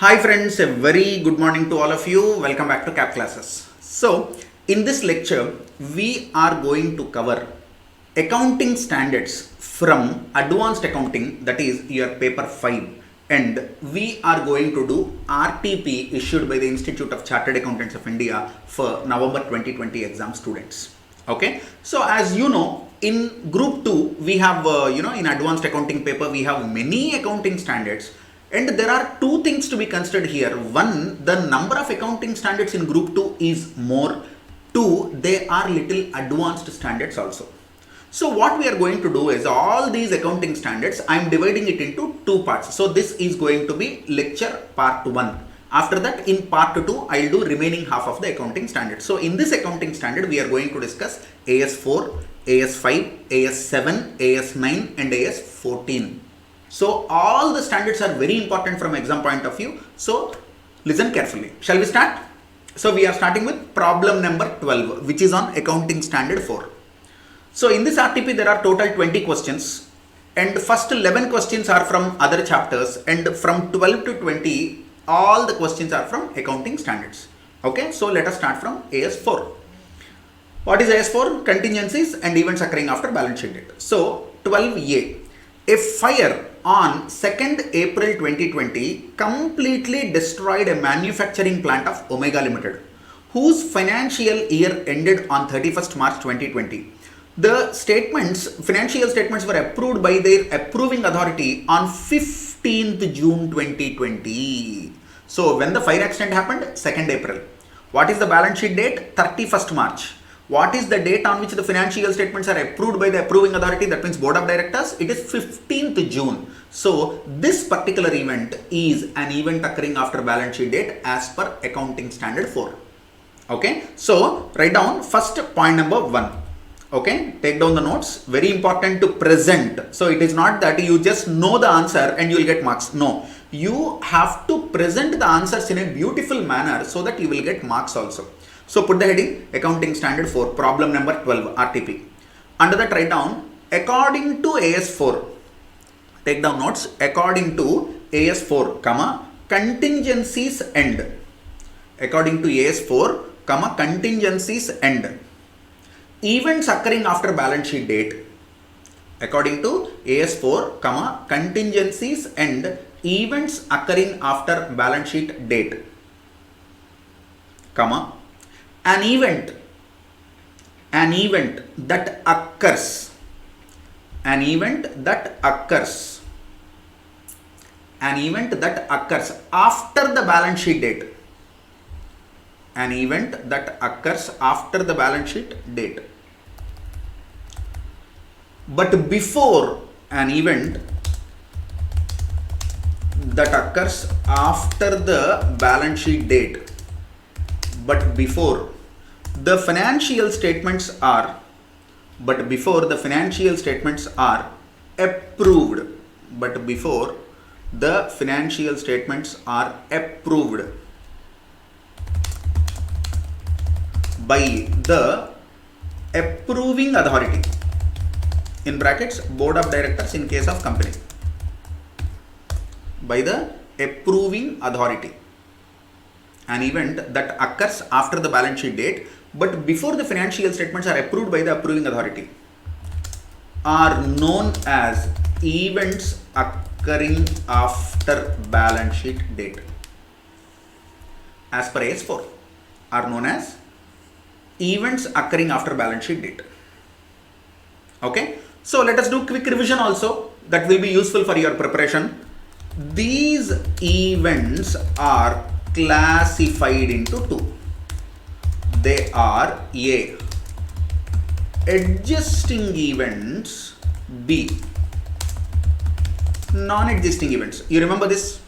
Hi friends, a very good morning to all of you. Welcome back to CAP classes. So, in this lecture, we are going to cover accounting standards from advanced accounting, that is your paper 5, and we are going to do RTP issued by the Institute of Chartered Accountants of India for November 2020 exam students. Okay, so as you know, in group 2 we have in advanced accounting paper we have many accounting standards, and there are two things to be considered here. One, the number of accounting standards in group 2 is more. Two, they are little advanced standards also. So what we are going to do is all these accounting standards I am dividing it into two parts. So this is going to be lecture part 1. After that, in part 2 I will do remaining half of the accounting standards. So in this accounting standard we are going to discuss AS4, AS5, AS7, AS9 and AS14. So all the standards are very important from exam point of view. So listen carefully. Shall we start? So we are starting with problem number 12, which is on accounting standard 4. So in this RTP there are total 20 questions, and first 11 questions are from other chapters, and from 12 to 20 all the questions are from accounting standards. Okay, so let us start from AS4. What is AS4? Contingencies and events occurring after balance sheet date. So 12A. A fire on 2nd April 2020 completely destroyed a manufacturing plant of Omega Limited, whose financial year ended on 31st March 2020. The financial statements were approved by their approving authority on 15th June 2020. So when the fire accident happened? 2nd April. What is the balance sheet date? 31st March. What is the date on which the financial statements are approved by the approving authority? That means board of directors. It is 15th June. So this particular event is an event occurring after balance sheet date as per accounting standard 4. Okay. So write down first point number 1. Okay. Take down the notes. Very important to present. So it is not that you just know the answer and you will get marks. No. You have to present the answers in a beautiful manner so that you will get marks also. So put the heading accounting standard 4, problem number 12, RTP. Under that write down according to AS4. Take down notes. According to AS4, comma, contingencies end. According to AS4, comma, contingencies end. Events occurring after balance sheet date. According to AS4, comma, contingencies and events occurring after balance sheet date, comma, an event that occurs after the balance sheet date, an event that occurs after the balance sheet date, but before an event that occurs after the balance sheet date, but before the financial statements are approved, by the approving authority, in brackets board of directors in case of company, by the approving authority. An event that occurs after the balance sheet date but before the financial statements are approved by the approving authority are known as events occurring after balance sheet date. As per AS4, are known as events occurring after balance sheet date. Okay, so let us do quick revision also, that will be useful for your preparation. These events are classified into two. They are A, adjusting events, B, non-adjusting events. You remember this?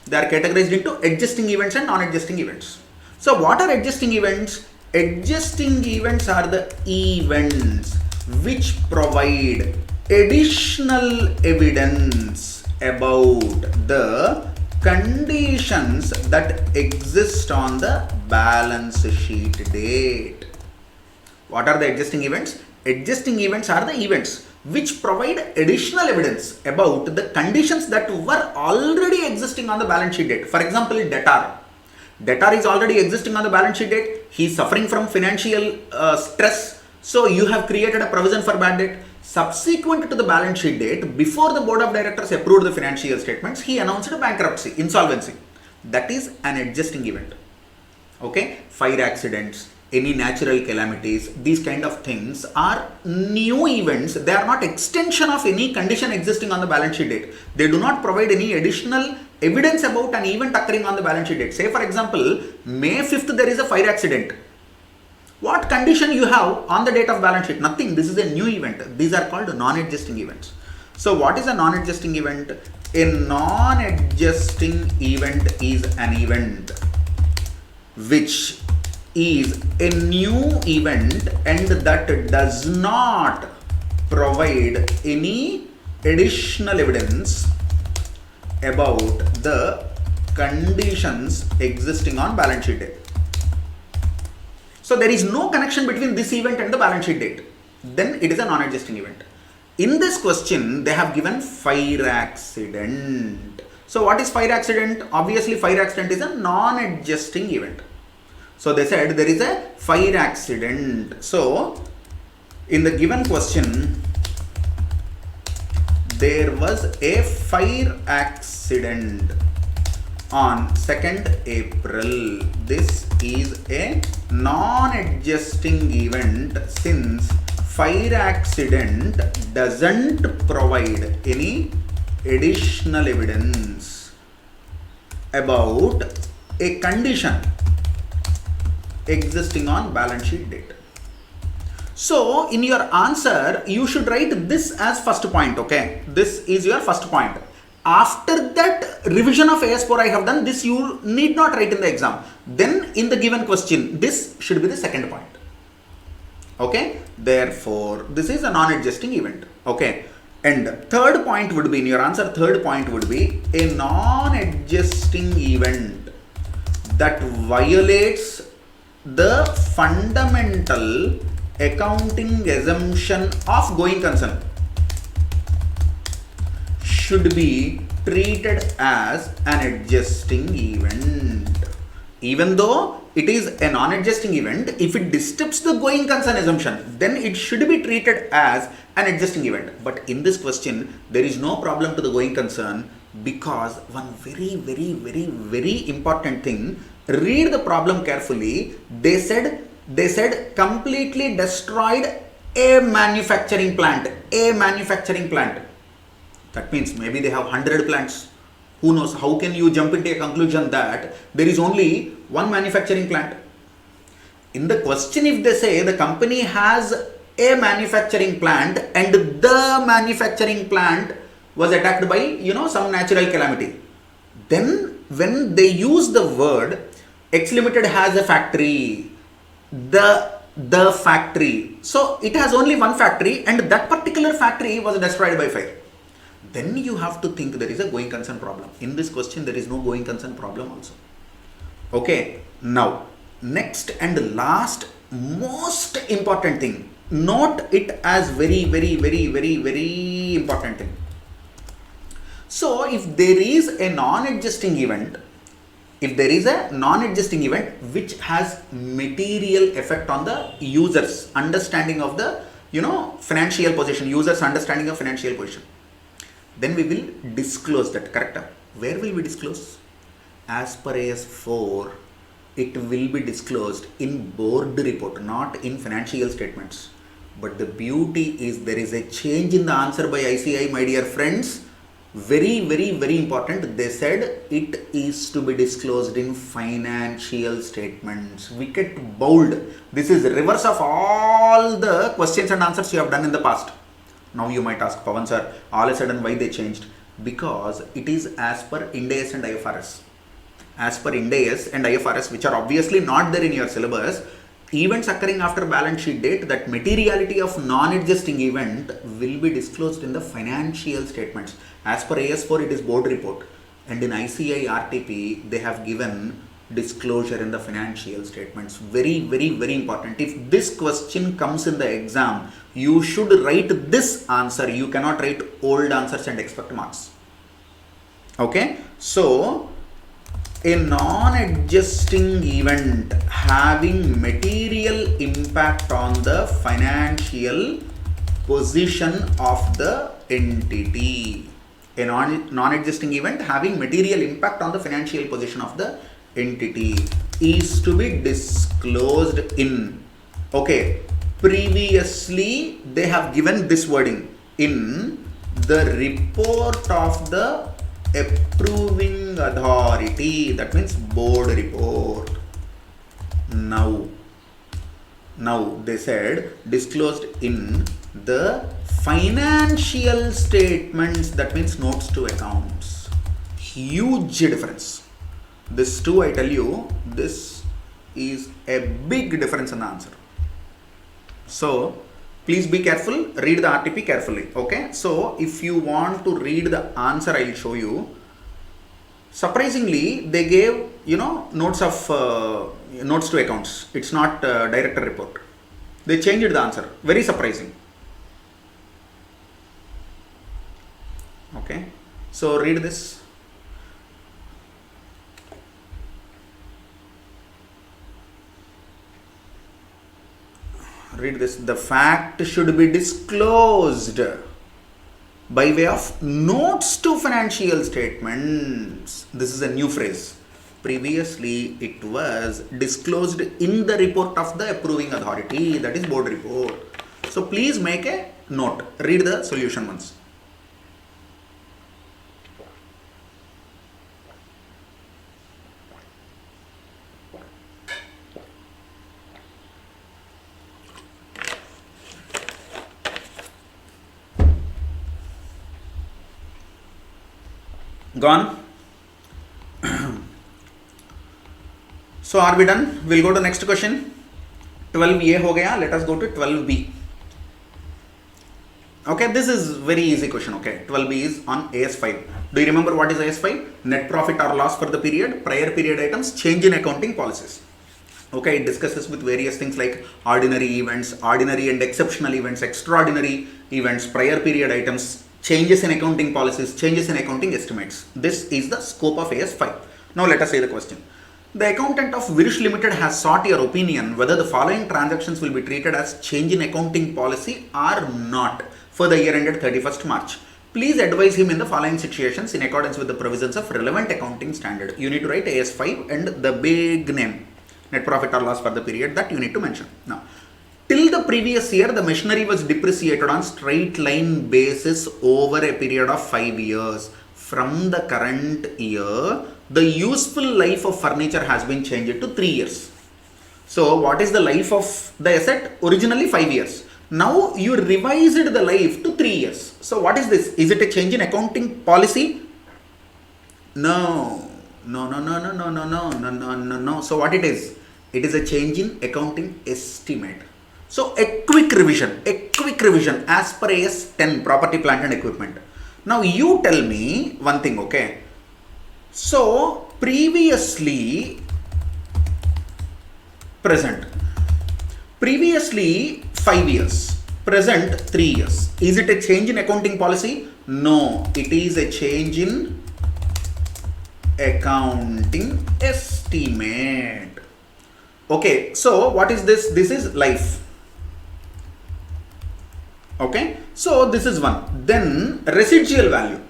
They are categorized into adjusting events and non-adjusting events. So what are adjusting events? Adjusting events are the events which provide additional evidence about the conditions that exist on the balance sheet date. What are the adjusting events? Adjusting events are the events which provide additional evidence about the conditions that were already exist existing on the balance sheet date. For example, debtor. Debtor is already existing on the balance sheet date. He is suffering from financial stress. So you have created a provision for bad debt. Subsequent to the balance sheet date, before the board of directors approved the financial statements, he announced a bankruptcy, insolvency. That is an adjusting event. Okay, fire accidents, any natural calamities, these kind of things are new events. They are not extension of any condition existing on the balance sheet date. They do not provide any additional evidence about an event occurring on the balance sheet date. Say for example, May 5th there is a fire accident. What condition you have on the date of balance sheet? Nothing. This is a new event. These are called non-adjusting events. So what is a non-adjusting event? A non-adjusting event is an event which is a new event and that does not provide any additional evidence about the conditions existing on balance sheet date. So there is no connection between this event and the balance sheet date. Then it is a non-adjusting event. In this question, they have given fire accident. So what is fire accident? Obviously, fire accident is a non-adjusting event. So they said there is a fire accident. So in the given question, there was a fire accident on 2nd April. This is a non-adjusting event since fire accident doesn't provide any additional evidence about a condition existing on balance sheet date. So in your answer, you should write this as first point. Okay, this is your first point. After that revision of AS4 I have done, this you need not write in the exam. Then in the given question, this should be the second point. Okay, therefore this is a non-adjusting event. Okay, and third point would be in your answer, third point would be a non-adjusting event that violates the fundamental accounting assumption of going concern should be treated as an adjusting event. Even though it is a non-adjusting event, if it disturbs the going concern assumption, then it should be treated as an adjusting event. But in this question, there is no problem to the going concern because one very important thing, read the problem carefully. They said completely destroyed a manufacturing plant. That means maybe they have 100 plants. Who knows? How can you jump into a conclusion that there is only one manufacturing plant? In the question, if they say the company has a manufacturing plant and the manufacturing plant was attacked by, some natural calamity, then when they use the word X Limited has a factory, the factory, so it has only one factory and that particular factory was destroyed by fire. Then you have to think there is a going concern problem. In this question, there is no going concern problem also. Okay, now next and last most important thing, note it as very important thing. So if there is a non-adjusting event, which has material effect on the user's understanding of the financial position, user's understanding of financial position, then we will disclose that. Correct? Where will we disclose? As per AS4, it will be disclosed in board report, not in financial statements. But the beauty is there is a change in the answer by ICI, my dear friends. Very important. They said it is to be disclosed in financial statements. Wicket bold. This is reverse of all the questions and answers you have done in the past. Now you might ask, Pavan sir, all of a sudden why they changed? Because it is as per Ind AS and IFRS. As per Ind AS and IFRS, which are obviously not there in your syllabus, events occurring after balance sheet date, that materiality of non-adjusting event will be disclosed in the financial statements. As per AS4, it is board report. And in ICI RTP, they have given disclosure in the financial statements. Very important. If this question comes in the exam, you should write this answer. You cannot write old answers and expect marks. Okay, so a non-adjusting event having material impact on the financial position of the entity. A non-adjusting event having material impact on the financial position of the entity is to be disclosed in, okay, previously they have given this wording, in the report of the approving authority, that means board report. Now they said disclosed in the financial statements, that means notes to accounts. Huge difference. This too, I tell you, this is a big difference in the answer. So please be careful, read the RTP carefully. Okay, so if you want to read the answer, I will show you. Surprisingly, they gave, notes to accounts. It's not director report. They changed the answer. Very surprising. Okay, so read this. Read this. The fact should be disclosed by way of notes to financial statements. This is a new phrase. Previously, it was disclosed in the report of the approving authority, that is board report. So please make a note. Read the solution once. Gone? So are we done? We'll go to next question. 12A ho gaya. Let us go to 12B. Okay, this is very easy question. Okay, 12B is on AS5. Do you remember what is AS5? Net profit or loss for the period, prior period items, change in accounting policies. Okay, it discusses with various things like ordinary events, ordinary and exceptional events, extraordinary events, prior period items, changes in accounting policies, changes in accounting estimates. This is the scope of AS5. Now let us say the question. The accountant of Virish Limited has sought your opinion whether the following transactions will be treated as change in accounting policy or not for the year ended 31st March. Please advise him in the following situations in accordance with the provisions of relevant accounting standard. You need to write AS5 and the big name, net profit or loss for the period, that you need to mention. Now, till the previous year, the machinery was depreciated on straight line basis over a period of 5 years. From the current year, the useful life of furniture has been changed to 3 years. So what is the life of the asset? Originally 5 years. Now you revised the life to 3 years. So what is this? Is it a change in accounting policy? No. So what it is? It is a change in accounting estimate. So a quick revision as per AS 10, property, plant and equipment. Now you tell me one thing, okay? So previously, present. Previously 5 years, present 3 years. Is it a change in accounting policy? No, it is a change in accounting estimate. Okay, so what is this? This is life. Okay, so this is one. Then residual value,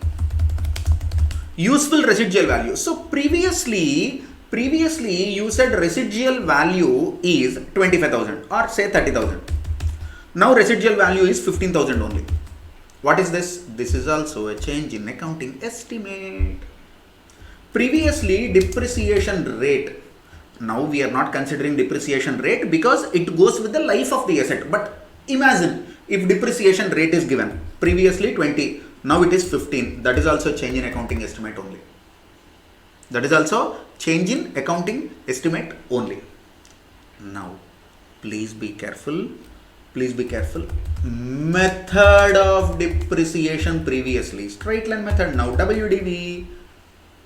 useful residual value. So previously you said residual value is 25,000 or say 30,000. Now residual value is 15,000 only. What is this? This is also a change in accounting estimate. Previously depreciation rate. Now we are not considering depreciation rate because it goes with the life of the asset. But imagine if depreciation rate is given, previously 20, now it is 15. That is also change in accounting estimate only. That is also change in accounting estimate only. Now, please be careful. Please be careful. Method of depreciation previously, straight line method. Now WDV.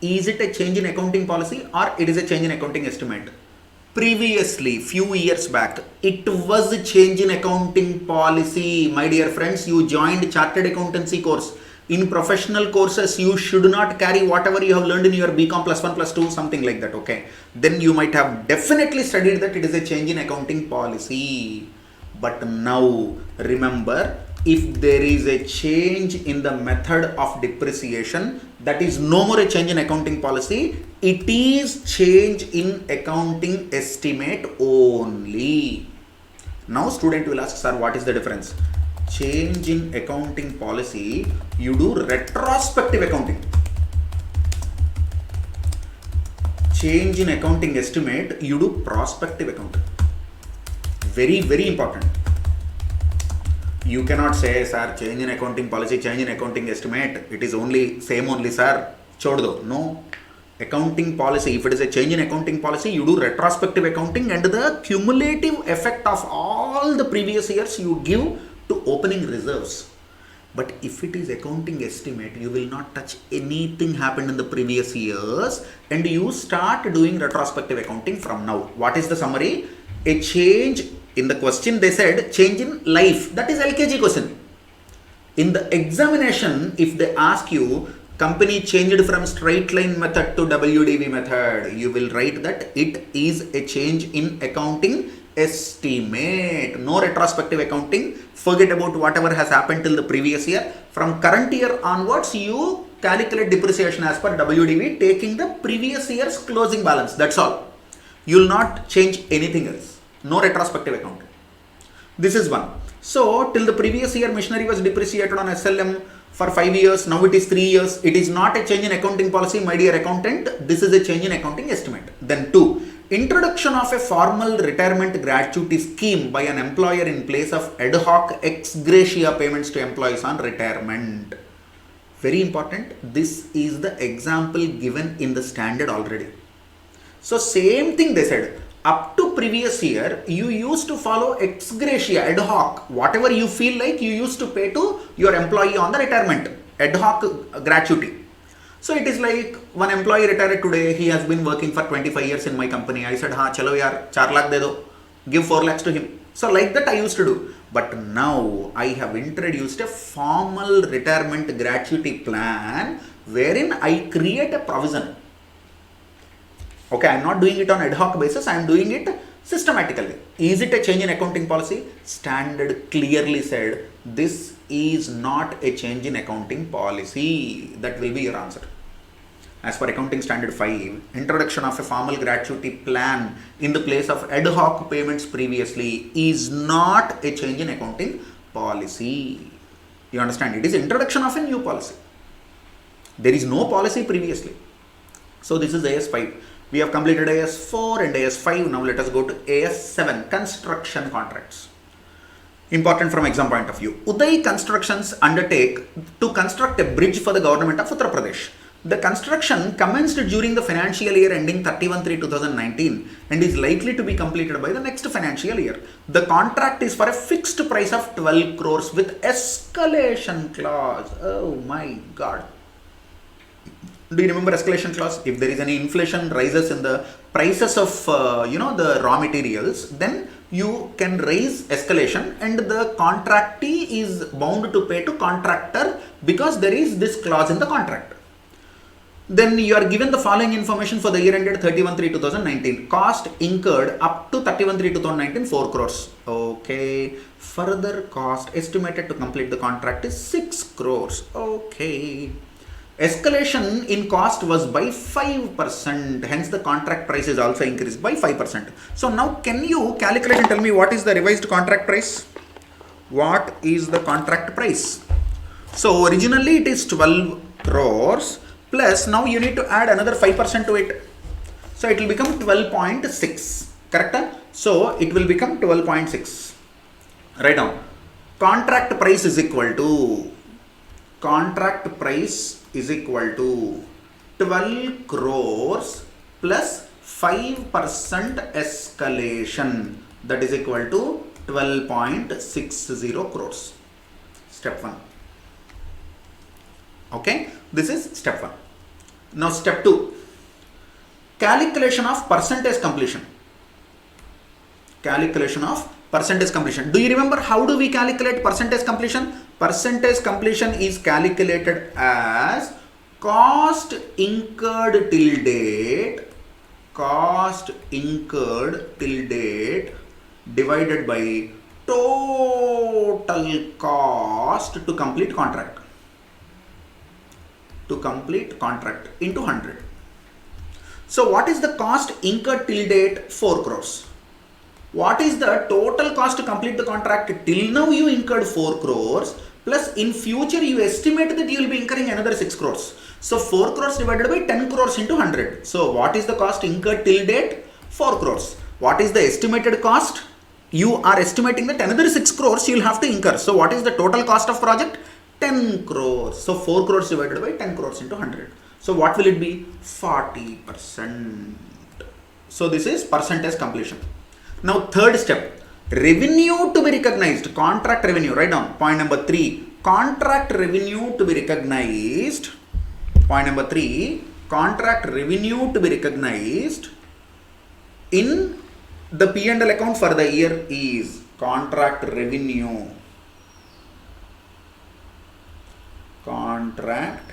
Is it a change in accounting policy or it is a change in accounting estimate? Previously, few years back, it was a change in accounting policy. My dear friends, you joined chartered accountancy course. In professional courses, you should not carry whatever you have learned in your BCom +1 +2, something like that, okay? Then you might have definitely studied that it is a change in accounting policy. But now, remember, if there is a change in the method of depreciation, that is no more a change in accounting policy, it is change in accounting estimate only. Now student will ask, sir, what is the difference? Change in accounting policy, you do retrospective accounting. Change in accounting estimate, you do prospective accounting. Very, very important. You cannot say, sir, change in accounting policy, change in accounting estimate, it is only same only, sir. Chod do. No. Accounting policy, if it is a change in accounting policy, you do retrospective accounting, and the cumulative effect of all the previous years you give to opening reserves. But if it is accounting estimate, you will not touch anything happened in the previous years, and you start doing retrospective accounting from now. What is the summary? A change in the question, they said change in life. That is LKG question. In the examination, if they ask you company changed from straight line method to WDV method, you will write that it is a change in accounting estimate. No retrospective accounting. Forget about whatever has happened till the previous year. From current year onwards, you calculate depreciation as per WDV, taking the previous year's closing balance. That's all. You will not change anything else. No retrospective accounting. This is one. So till the previous year machinery was depreciated on SLM for 5 years, now it is 3 years. It is not a change in accounting policy, my dear accountant. This is a change in accounting estimate. Then 2, introduction of a formal retirement gratuity scheme by an employer in place of ad hoc ex gratia payments to employees on retirement. Very important. This is the example given in the standard already. So same thing they said. Up to previous year, you used to follow ex gratia, ad hoc. Whatever you feel like, you used to pay to your employee on the retirement. Ad hoc gratuity. So it is like one employee retired today. He has been working for 25 years in my company. I said, हाँ चलो यार 4 lakh दे दो. Give 4 lakhs to him. So like that I used to do. But now I have introduced a formal retirement gratuity plan wherein I create a provision. Okay, I am not doing it on ad hoc basis, I am doing it systematically. Is it a change in accounting policy? Standard clearly said, this is not a change in accounting policy. That will be your answer. As per accounting standard 5, introduction of a formal gratuity plan in the place of ad hoc payments previously is not a change in accounting policy. You understand? It is introduction of a new policy. There is no policy previously. So this is AS5. We have completed AS4 and AS5. Now let us go to AS7, construction contracts. Important from exam point of view. Uday Constructions undertake to construct a bridge for the government of Uttar Pradesh. The construction commenced during the financial year ending 31/3/2019 and is likely to be completed by the next financial year. The contract is for a fixed price of 12 crores with escalation clause. Oh my God. Do you remember escalation clause? If there is any inflation rises in the prices of the raw materials, then you can raise escalation and the contractee is bound to pay to contractor because there is this clause in the contract. Then you are given the following information for the year ended 31/3/2019. Cost incurred up to 31/3/2019 4 crores. Okay. Further cost estimated to complete the contract is 6 crores. Okay. Escalation in cost was by 5%, hence the contract price is also increased by 5%. So now can you calculate and tell me what is the revised contract price? What is the contract price? So originally it is 12 crores plus now you need to add another 5% to it. So it will become 12.6, correct? So it will become 12.6. Write down. Contract price is equal to 12 crores plus 5% escalation, that is equal to 12.60 crores. Step 1. Okay, this is step 1. Now step 2. Calculation of percentage completion. Calculation of percentage completion. Do you remember how do we calculate percentage completion? Percentage completion is calculated as cost incurred till date, divided by total cost to complete contract into 100. So what is the cost incurred till date? 4 crores. What is the total cost to complete the contract? Till now you incurred 4 crores plus in future you estimate that you will be incurring another 6 crores. So 4 crores divided by 10 crores into 100. So what is the cost incurred till date? 4 crores. What is the estimated cost? You are estimating that another 6 crores you will have to incur. So what is the total cost of project? 10 crores. So 4 crores divided by 10 crores into 100. So what will it be? 40%. So this is percentage completion. Now third step, revenue to be recognized, contract revenue. Write down point number 3, contract revenue to be recognized. Point number 3, contract revenue to be recognized in the P&L account for the year is contract revenue. Contract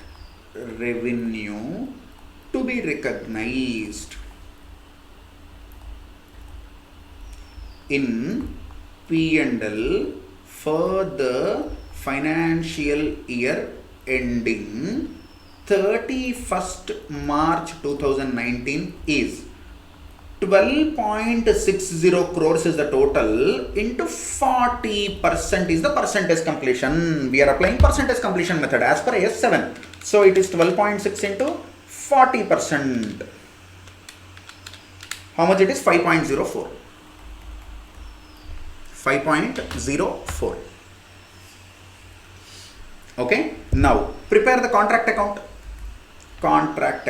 revenue to be recognized in P&L for the financial year ending 31st March 2019 is 12.60 crores is the total into 40% is the percentage completion. We are applying percentage completion method as per S7. So it is 12.6 into 40%. How much it is? 5.04. 5.04. Okay. Now prepare the contract account. Contract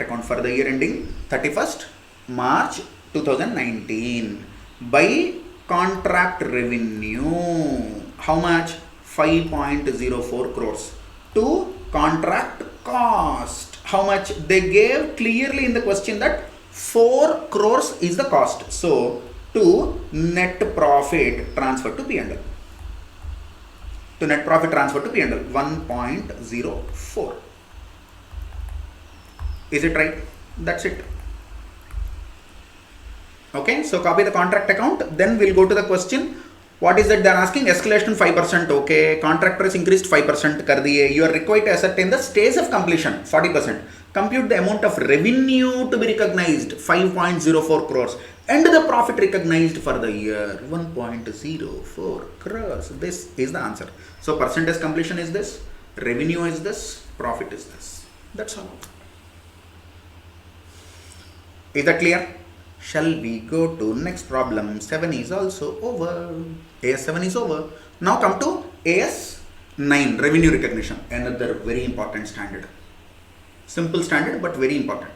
account for the year ending 31st March 2019 by contract revenue. How much? 5.04 crores. To contract cost. How much? They gave clearly in the question that 4 crores is the cost. So to net profit transfer to P&L. To net profit transfer to P&L 1.04. Is it right? That's it. Okay, so copy the contract account. Then we'll go to the question. What is that they are asking? Escalation 5%. Okay, contract price increased 5%. Kar diye. You are required to ascertain the stage of completion 40%. Compute the amount of revenue to be recognized 5.04 crores and the profit recognized for the year 1.04 crores. This is the answer. So percentage completion is this, revenue is this, profit is this. That's all. Is that clear? Shall we go to next problem? 7 is also over. AS7 is over. Now come to AS9, revenue recognition. Another very important standard. Simple standard but very important.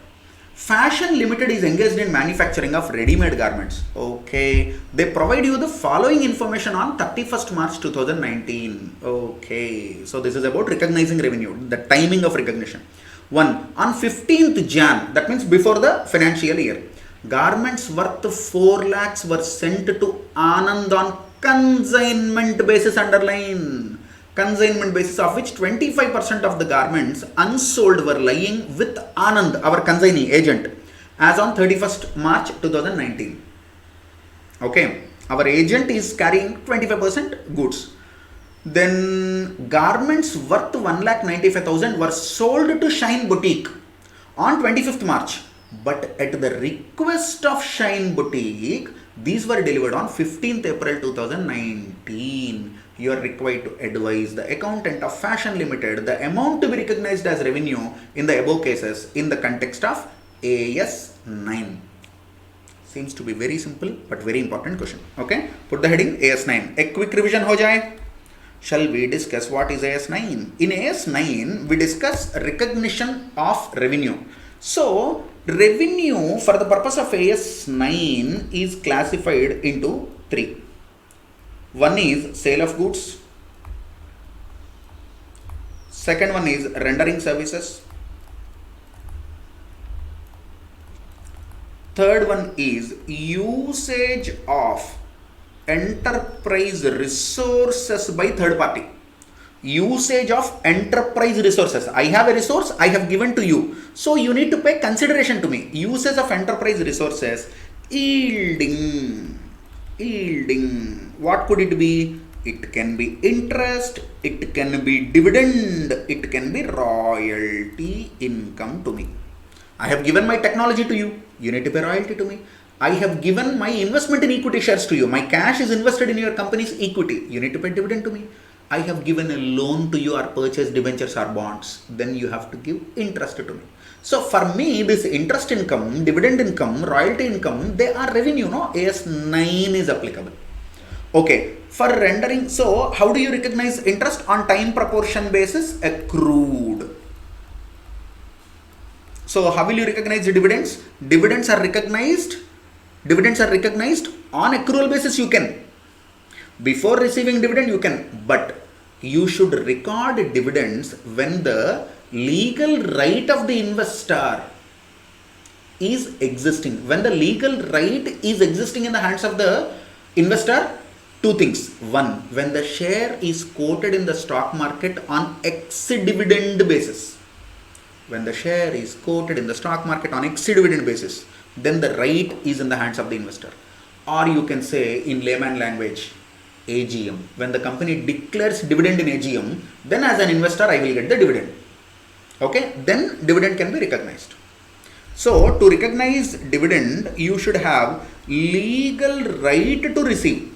Fashion Limited is engaged in manufacturing of ready-made garments. Okay. They provide you the following information on 31st March 2019. Okay. So this is about recognizing revenue, the timing of recognition. 1. On 15th Jan, that means before the financial year, garments worth 4 lakhs were sent to Anand on consignment basis, underline. Consignment basis, of which 25% of the garments unsold were lying with Anand, our consignee agent, as on 31st March 2019. Okay, our agent is carrying 25% goods. Then garments worth 1,95,000 were sold to Shine Boutique on 25th March. But at the request of Shine Boutique, these were delivered on 15th April 2019. You are required to advise the accountant of Fashion Limited the amount to be recognized as revenue in the above cases in the context of AS9. Seems to be very simple but very important question. Okay, put the heading AS9. A quick revision ho jaye. Shall we discuss what is AS9? In AS9, we discuss recognition of revenue. So, revenue for the purpose of AS9 is classified into 3. One is sale of goods. Second one is rendering services. Third one is usage of enterprise resources by third party. Usage of enterprise resources. I have a resource, I have given to you. So you need to pay consideration to me. Usage of enterprise resources. Yielding. What could it be? It can be interest, it can be dividend, it can be royalty income to me. I have given my technology to you. You need to pay royalty to me. I have given my investment in equity shares to you. My cash is invested in your company's equity. You need to pay dividend to me. I have given a loan to you or purchased debentures or bonds. Then you have to give interest to me. So for me, this interest income, dividend income, royalty income, they are revenue, no? AS9 is applicable. Okay, for rendering, so how do you recognize interest? On time proportion basis, accrued. So how will you recognize the dividends? Dividends are recognized on accrual basis. You can. Before receiving dividend, you can, but you should record dividends when the legal right of the investor is existing. When the legal right is existing in the hands of the investor, two things. One, when the share is quoted in the stock market on ex-dividend basis. When the share is quoted in the stock market on ex-dividend basis, then the right is in the hands of the investor. Or you can say in layman language, AGM. When the company declares dividend in AGM, then as an investor I will get the dividend. Okay, then dividend can be recognized. So to recognize dividend, you should have legal right to receive.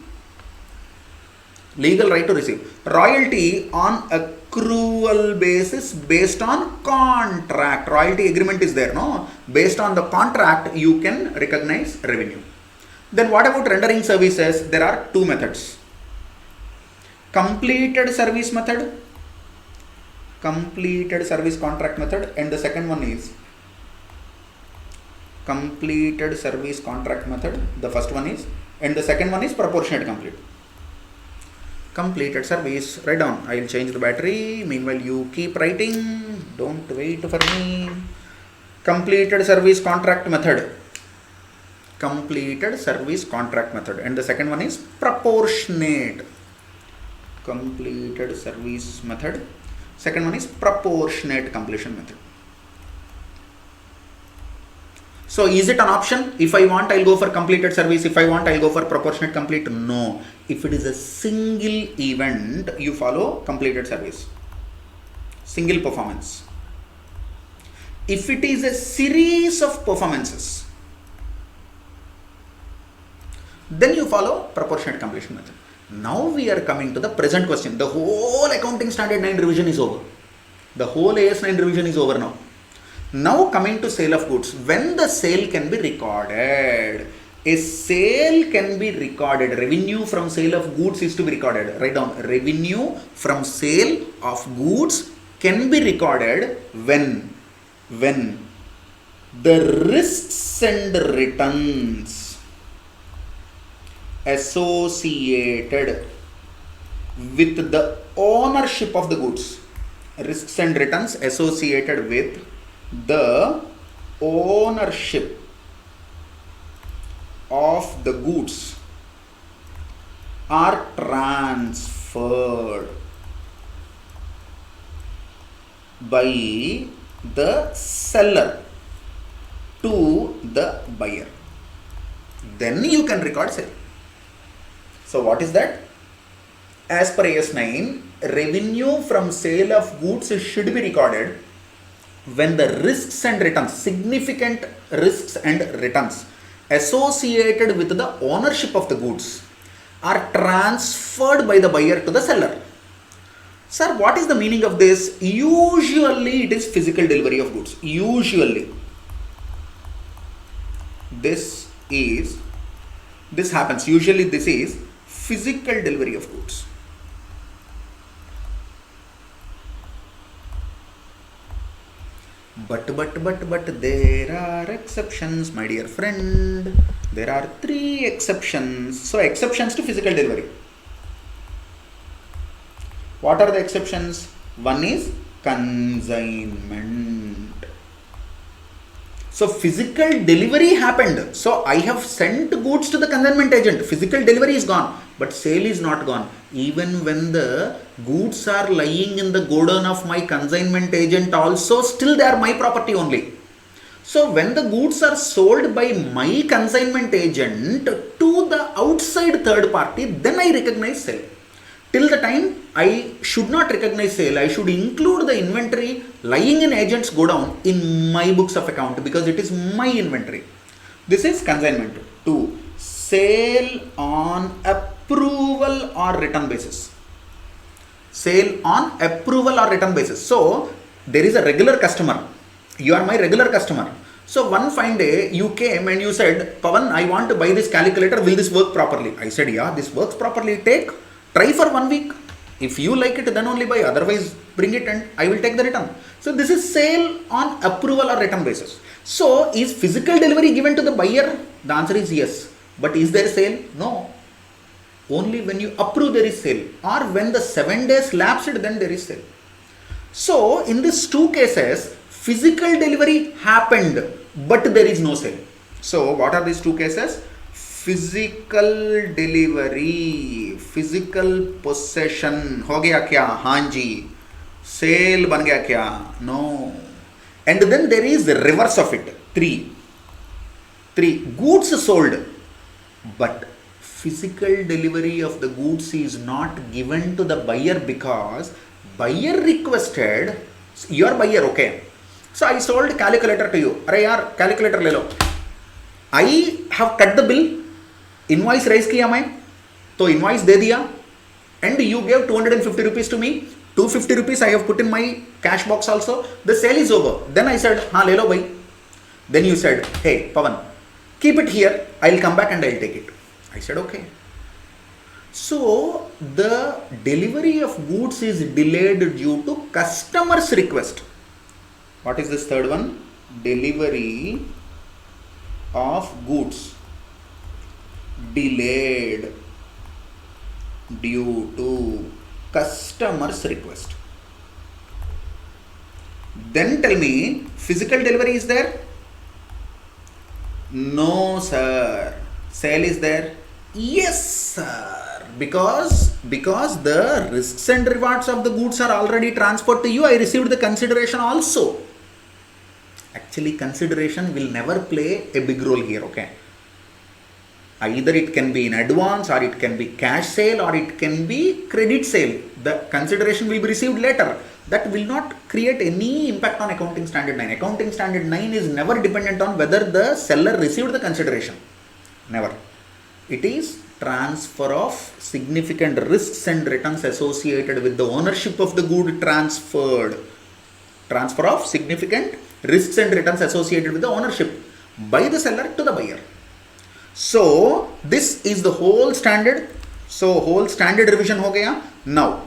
Legal right to receive. Royalty on accrual basis based on contract. Royalty agreement is there, no? Based on the contract, you can recognize revenue. Then what about rendering services? There are two methods. Completed service method, completed service contract method, and the second one is completed service contract method. The first one is, and the second one is proportionate complete. Completed service, write down. I will change the battery. Meanwhile, you keep writing. Don't wait for me. Completed service contract method. Completed service contract method, and the second one is proportionate. Completed service method. Second one is proportionate completion method. So is it an option? If I want, I'll go for completed service. If I want, I'll go for proportionate complete. No. If it is a single event, you follow completed service. Single performance. If it is a series of performances, then you follow proportionate completion method. Now we are coming to the present question. The whole accounting standard 9 revision is over. The whole AS9 revision is over now. Now coming to sale of goods. When the sale can be recorded? A sale can be recorded. Revenue from sale of goods is to be recorded. Write down. Revenue from sale of goods can be recorded when the risks and returns associated with the ownership of the goods. Risks and returns associated with the ownership of the goods are transferred by the seller to the buyer. Then you can record sale. So what is that? As per AS9, revenue from sale of goods should be recorded when the risks and returns, significant risks and returns associated with the ownership of the goods are transferred by the buyer to the seller. Sir, what is the meaning of this? Usually it is physical delivery of goods. Usually this happens. Usually this is physical delivery of goods. But there are exceptions, my dear friend. There are 3 exceptions. So exceptions to physical delivery. What are the exceptions? One is consignment. So physical delivery happened. So I have sent goods to the consignment agent. Physical delivery is gone, but sale is not gone. Even when the goods are lying in the godown of my consignment agent also, still they are my property only. So when the goods are sold by my consignment agent to the outside third party, then I recognize sale. Till the time I should not recognize sale, I should include the inventory lying in agent's godown in my books of account because it is my inventory. This is consignment. 2. Sale on approval or return basis. Sale on approval or return basis. So there is a regular customer. You are my regular customer. So one fine day you came and you said, Pavan, I want to buy this calculator. Will this work properly? I said, yeah, this works properly. Try for 1 week. If you like it, then only buy. Otherwise, bring it and I will take the return. So this is sale on approval or return basis. So is physical delivery given to the buyer? The answer is yes. But is there sale? No. Only when you approve there is sale. Or when the 7 days lapsed, then there is sale. So in these two cases, physical delivery happened, but there is no sale. So what are these two cases? Physical delivery, physical possession, हो गया क्या? हाँ जी. Sale बन गया क्या? No. And then there is the reverse of it. 3. Goods sold, but physical delivery of the goods is not given to the buyer because buyer requested. Your buyer, okay. So I sold calculator to you. अरे यार calculator ले लो. I have cut the bill. Invoice raise किया मैं, तो invoice दे दिया, and you gave 250 rupees to me. 250 rupees I have put in my cash box also. The sale is over. Then I said, हाँ ले लो भाई. Then you said, hey Pavan, keep it here. I'll come back and I'll take it. I said okay. So the delivery of goods is delayed due to customer's request. What is this third one? Delivery of goods delayed due to customer's request. Then tell me, physical delivery is there? No sir. Sale is there? Yes sir. Because the risks and rewards of the goods are already transferred to you, I received the consideration also. Actually, consideration will never play a big role here, okay? Either it can be in advance, or it can be cash sale, or it can be credit sale. The consideration will be received later. That will not create any impact on Accounting Standard 9. Accounting Standard 9 is never dependent on whether the seller received the consideration. Never. It is transfer of significant risks and returns associated with the ownership of the good transferred. Transfer of significant risks and returns associated with the ownership by the seller to the buyer. So this is the whole standard. So whole standard revision ho gaya. Now,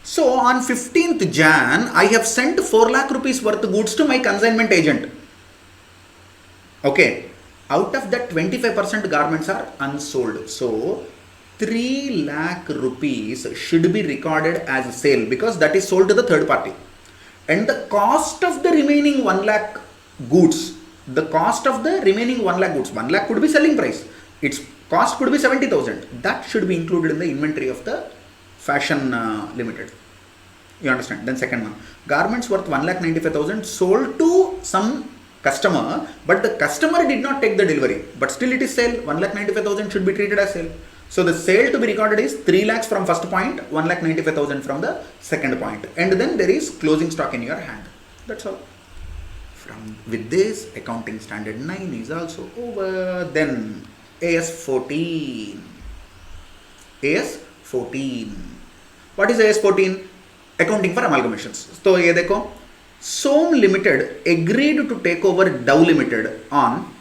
so on 15th Jan, I have sent 4 lakh rupees worth goods to my consignment agent. Okay. Out of that, 25% garments are unsold. So 3 lakh rupees should be recorded as sale because that is sold to the third party. And the cost of the remaining 1 lakh goods, 1 lakh could be selling price. Its cost could be 70,000. That should be included in the inventory of the fashion limited. You understand? Then second one, garments worth 1,95,000 sold to some customer, but the customer did not take the delivery. But still it is sale. 1,95,000 should be treated as sale. So the sale to be recorded is 3 lakhs from first point, 1,95,000 from the second point. And then there is closing stock in your hand. That's all. With this, Accounting Standard 9 is also over. Then AS 14. AS 14. What is AS 14? Accounting for amalgamations. So, ye dekho. SOM Limited agreed to take over Dow Limited on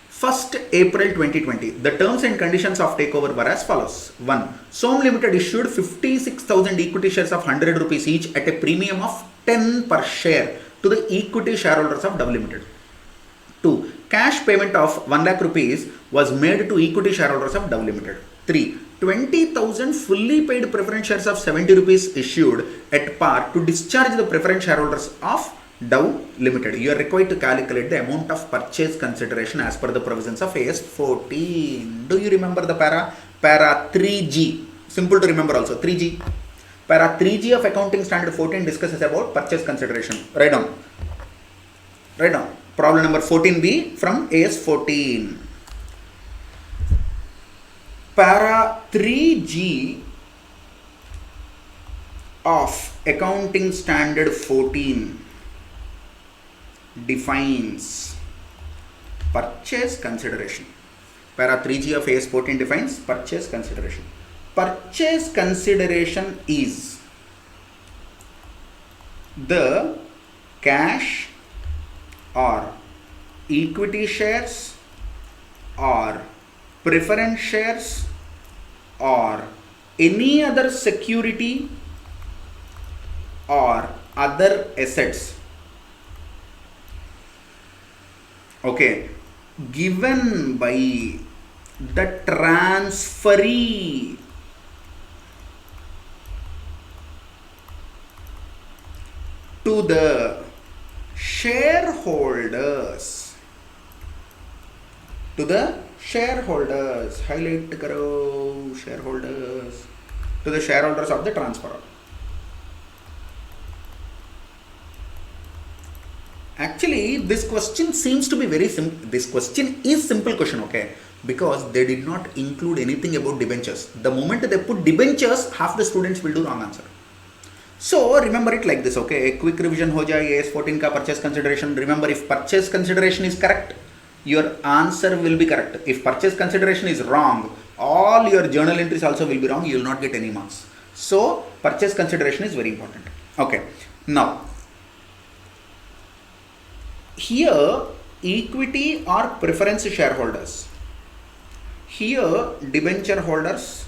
1st April 2020. The terms and conditions of takeover were as follows. 1. SOM Limited issued 56,000 equity shares of 100 rupees each at a premium of 10 per share to the equity shareholders of Dow Limited. 2. Cash payment of 1 lakh rupees was made to equity shareholders of Dow Limited. 3. 20,000 fully paid preference shares of 70 rupees issued at par to discharge the preference shareholders of Dow Limited. You are required to calculate the amount of purchase consideration as per the provisions of AS 14. Do you remember the para? Para 3G. Simple to remember also. 3G. Para 3G of Accounting Standard 14 discusses about purchase consideration. Write down. Write down. Problem number 14B from AS 14. Para 3G of Accounting Standard 14 defines purchase consideration. Para 3G of AS 14 defines purchase consideration. Purchase consideration is the cash or equity shares or preference shares or any other security or other assets, okay, given by the transferee to the shareholders. To the shareholders. Highlight karo, shareholders. To the shareholders of the transferor. Actually, this question seems to be very simple. This question is simple question, okay? Because they did not include anything about debentures. The moment they put debentures, half the students will do wrong answer. So remember it like this, okay? A quick revision ho jaye AS 14 ka purchase consideration. Remember, if purchase consideration is correct, your answer will be correct. If purchase consideration is wrong, all your journal entries also will be wrong. You will not get any marks. So purchase consideration is very important. Okay. Now, here equity or preference shareholders. Here debenture holders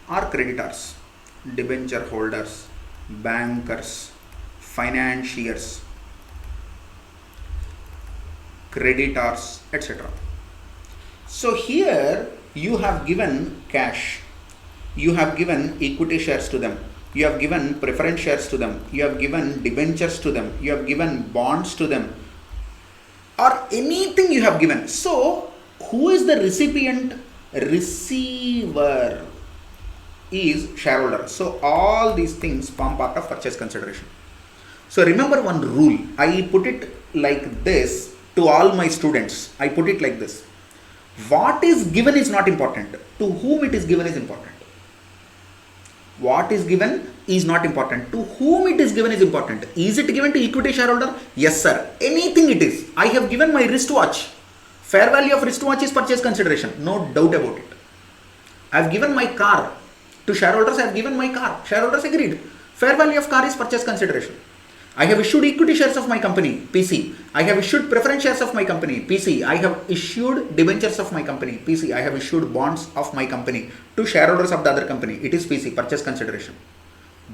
or creditors. Debenture holders, bankers, financiers, creditors, etc. So here you have given cash, you have given equity shares to them, you have given preference shares to them, you have given debentures to them, you have given bonds to them, or anything you have given. So who is the recipient? Receiver is shareholder. So all these things form part of purchase consideration. So remember one rule. I put it like this to all my students. I put it like this. What is given is not important. To whom it is given is important. What is given is not important. To whom it is given is important. Is it given to equity shareholder? Yes, sir. Anything it is. I have given my wristwatch. Fair value of wristwatch is purchase consideration. No doubt about it. I have given my car. To shareholders, I have given my car. Shareholders agreed. Fair value of car is purchase consideration. I have issued equity shares of my company, PC. I have issued preference shares of my company, PC. I have issued debentures of my company, PC. I have issued bonds of my company to shareholders of the other company. It is PC, purchase consideration.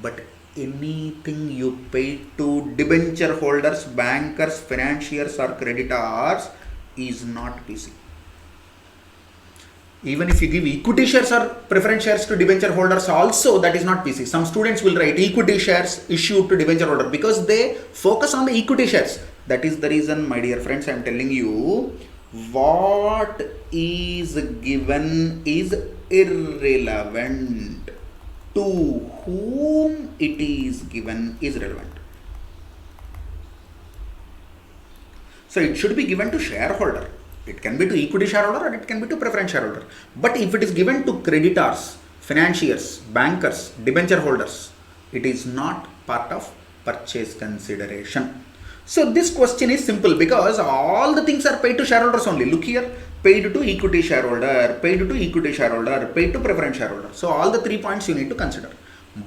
But anything you pay to debenture holders, bankers, financiers or creditors is not PC. Even if you give equity shares or preference shares to debenture holders also, that is not PC. Some students will write equity shares issued to debenture holder because they focus on the equity shares. That is the reason, my dear friends, I am telling you, what is given is irrelevant. To whom it is given is relevant. So it should be given to shareholder. It can be to equity shareholder or it can be to preference shareholder. But if it is given to creditors, financiers, bankers, debenture holders, it is not part of purchase consideration. So this question is simple because all the things are paid to shareholders only. Look here, paid to equity shareholder, paid to equity shareholder, paid to preference shareholder. So all the 3 points you need to consider.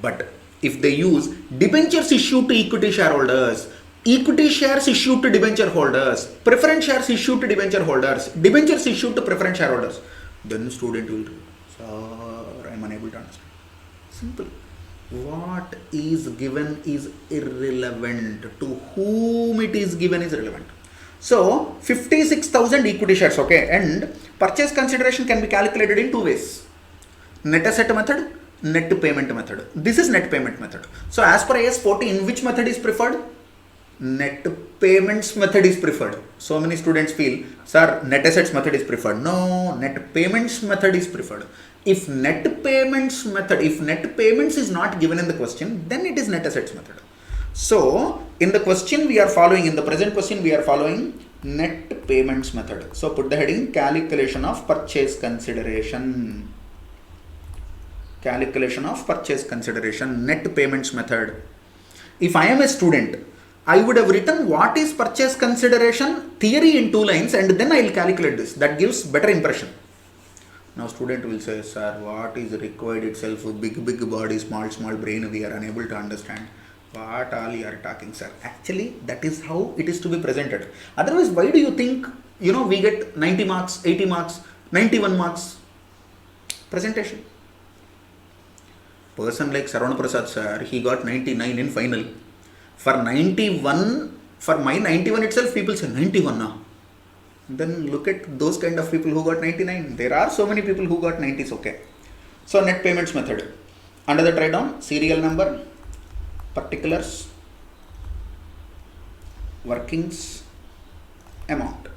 But if they use debentures issued to equity shareholders, equity shares issued to debenture holders, preference shares issued to debenture holders, debentures issued to preference shareholders, then the student will do, sir, I am unable to understand. Simple. What is given is irrelevant. To whom it is given is relevant. So 56,000 equity shares, okay, and purchase consideration can be calculated in 2 ways. Net asset method, net payment method. This is net payment method. So as per AS 14, which method is preferred? Net payments method is preferred. So many students feel, sir, net assets method is preferred. No, net payments method is preferred. If net payments is not given in the question, then it is net assets method. So in the question we are following, in the present question we are following net payments method. So put the heading calculation of purchase consideration. Calculation of purchase consideration, net payments method. If I am a student, I would have written what is purchase consideration theory in 2 lines and then I will calculate this. That gives better impression. Now student will say, sir, what is required itself, big body, small brain, we are unable to understand. What all you are talking, sir? Actually, that is how it is to be presented. Otherwise, why do you think, we get 90 marks, 80 marks, 91 marks presentation? Person like Saravana Prasad sir, he got 99 in final. For 91, for my 91 itself, people say 91 now. Then look at those kind of people who got 99. There are so many people who got 90s, okay. So net payments method. Under that, write down serial number, particulars, workings, amount.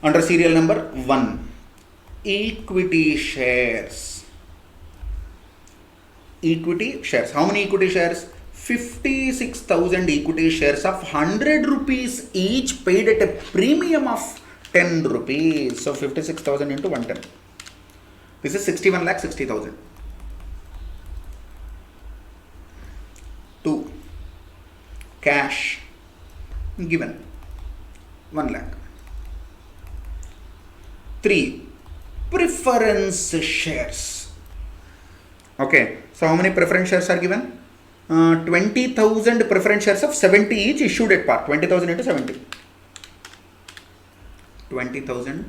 Under serial number 1, equity shares. Equity shares. How many equity shares? 56,000 equity shares of 100 rupees each, paid at a premium of 10 rupees. So 56,000 into 110. This is 61,60,000. 2. Cash given 1 lakh. 3. Preference shares. Okay, so how many preference shares are given? 20,000 preference shares of 70 each issued at par. 20,000 into 70. 20,000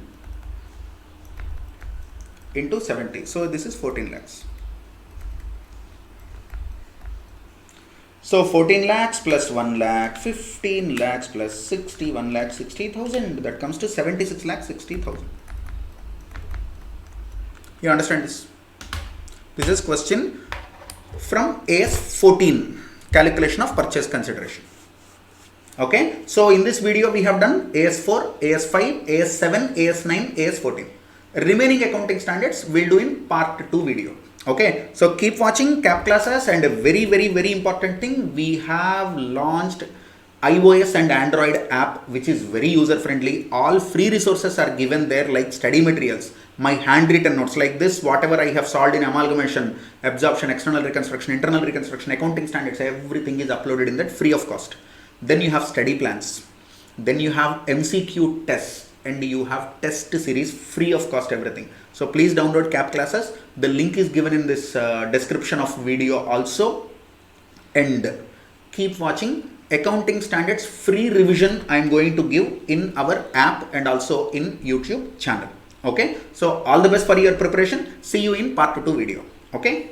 into 70. So this is 14 lakhs. So 14 lakhs plus 1 lakh, 15 lakhs plus 60, 1 lakh 60,000. That comes to 76 lakhs 60,000. You understand this? This is question from AS 14, calculation of purchase consideration. Okay, so in this video we have done AS 4, AS 5, AS 7, AS 9, AS 14. Remaining accounting standards we'll do in part 2 video. Okay, so keep watching CAP classes, and a very important thing, we have launched iOS and Android app which is very user friendly. All free resources are given there, like study materials, my handwritten notes like this, whatever I have solved in amalgamation, absorption, external reconstruction, internal reconstruction, accounting standards, everything is uploaded in that free of cost. Then you have study plans, then you have MCQ tests, and you have test series free of cost, everything. So please download CAP classes. The link is given in this description of video also. And keep watching. Accounting standards free revision I am going to give in our app and also in YouTube channel. Okay, so all the best for your preparation. See you in part 2 video. Okay.